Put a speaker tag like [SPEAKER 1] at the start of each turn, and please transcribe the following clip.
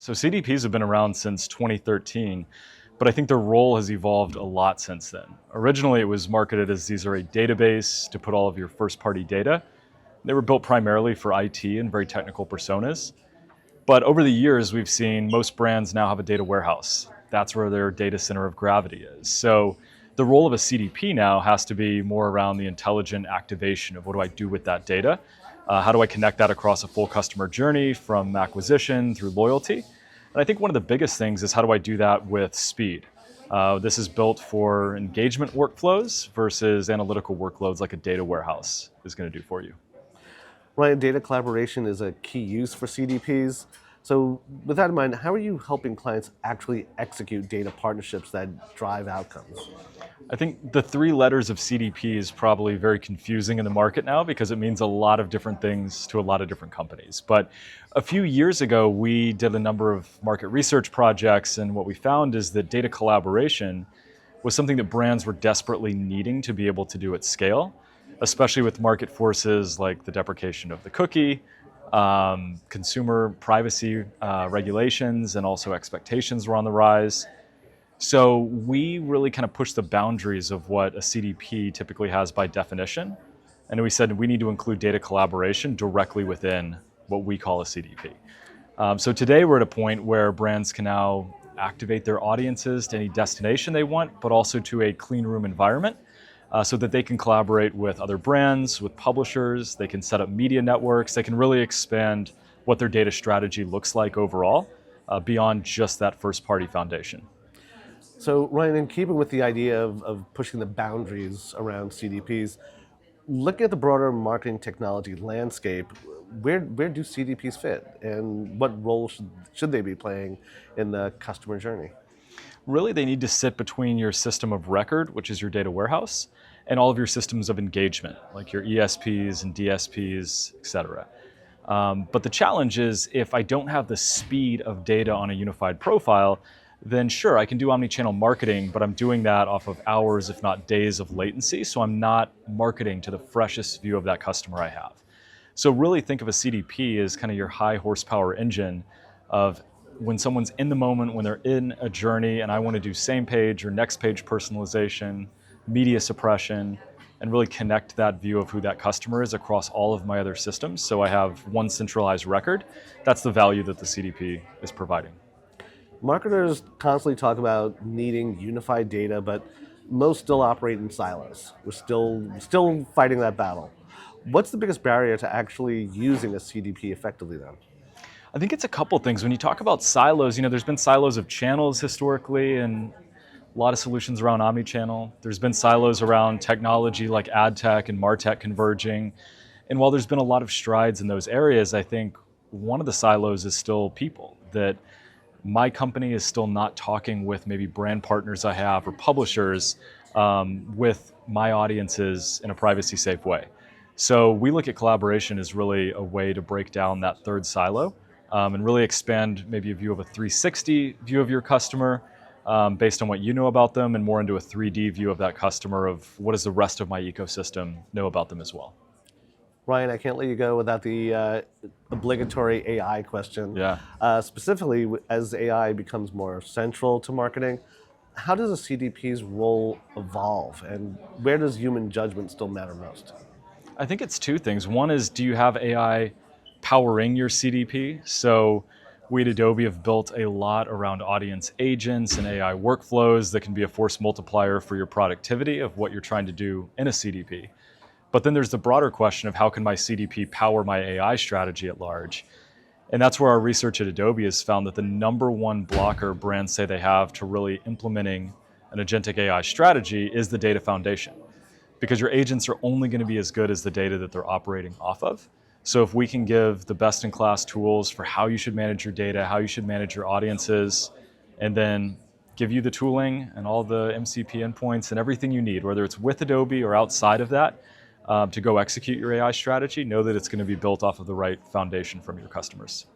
[SPEAKER 1] So CDPs have been around since 2013, but I think their role has evolved a lot since then. Originally, it was marketed as these are a database to put all of your first-party data. They were built primarily for IT and very technical personas. But over the years, we've seen most brands now have a data warehouse. That's where their data center of gravity is. So the role of a CDP now has to be more around the intelligent activation of what do I do with that data? How do I connect that across a full customer journey from acquisition through loyalty? And I think one of the biggest things is how do I do that with speed? This is built for engagement workflows versus analytical workloads like a data warehouse is going to do for you.
[SPEAKER 2] Right, data collaboration is a key use for CDPs. So with that in mind, how are you helping clients actually execute data partnerships that drive outcomes?
[SPEAKER 1] I think the three letters of CDP is probably very confusing in the market now because it means a lot of different things to a lot of different companies. But a few years ago, we did a number of market research projects, and what we found is that data collaboration was something that brands were desperately needing to be able to do at scale, especially with market forces like the deprecation of the cookie, consumer privacy regulations, and also expectations were on the rise. So we really kind of pushed the boundaries of what a CDP typically has by definition. And we said we need to include data collaboration directly within what we call a CDP. So today we're at a point where brands can now activate their audiences to any destination they want, but also to a clean room environment so that they can collaborate with other brands, with publishers, they can set up media networks, they can really expand what their data strategy looks like overall beyond just that first party foundation.
[SPEAKER 2] So Ryan, in keeping with the idea of pushing the boundaries around CDPs, looking at the broader marketing technology landscape, where do CDPs fit and what role should they be playing in the customer journey?
[SPEAKER 1] Really, they need to sit between your system of record, which is your data warehouse, and all of your systems of engagement, like your ESPs and DSPs, et cetera. But the challenge is if I don't have the speed of data on a unified profile, then sure, I can do omni-channel marketing, but I'm doing that off of hours, if not days of latency, so I'm not marketing to the freshest view of that customer I have. So really think of a CDP as kind of your high horsepower engine of when someone's in the moment, when they're in a journey, and I want to do same page or next page personalization, media suppression, and really connect that view of who that customer is across all of my other systems. So I have one centralized record. That's the value that the CDP is providing.
[SPEAKER 2] Marketers constantly talk about needing unified data, but most still operate in silos. We're still fighting that battle. What's the biggest barrier to actually using a CDP effectively then?
[SPEAKER 1] I think it's a couple things. When you talk about silos, there's been silos of channels historically and a lot of solutions around omnichannel. There's been silos around technology like ad tech and martech converging. And while there's been a lot of strides in those areas, I think one of the silos is still people, that my company is still not talking with maybe brand partners I have or publishers with my audiences in a privacy safe way. So we look at collaboration as really a way to break down that third silo and really expand maybe a view of a 360 view of your customer based on what you know about them and more into a 3D view of that customer of what does the rest of my ecosystem know about them as well.
[SPEAKER 2] Ryan, I can't let you go without the obligatory AI question.
[SPEAKER 1] Yeah.
[SPEAKER 2] Specifically, as AI becomes more central to marketing, how does a CDP's role evolve, and where does human judgment still matter most?
[SPEAKER 1] I think it's two things. One is, do you have AI powering your CDP? So we at Adobe have built a lot around audience agents and AI workflows that can be a force multiplier for your productivity of what you're trying to do in a CDP. But then there's the broader question of how can my CDP power my AI strategy at large? And that's where our research at Adobe has found that the number one blocker brands say they have to really implementing an agentic AI strategy is the data foundation. Because your agents are only going to be as good as the data that they're operating off of. So if we can give the best-in-class tools for how you should manage your data, how you should manage your audiences, and then give you the tooling and all the MCP endpoints and everything you need, whether it's with Adobe or outside of that, to go execute your AI strategy, know that it's going to be built off of the right foundation from your customers.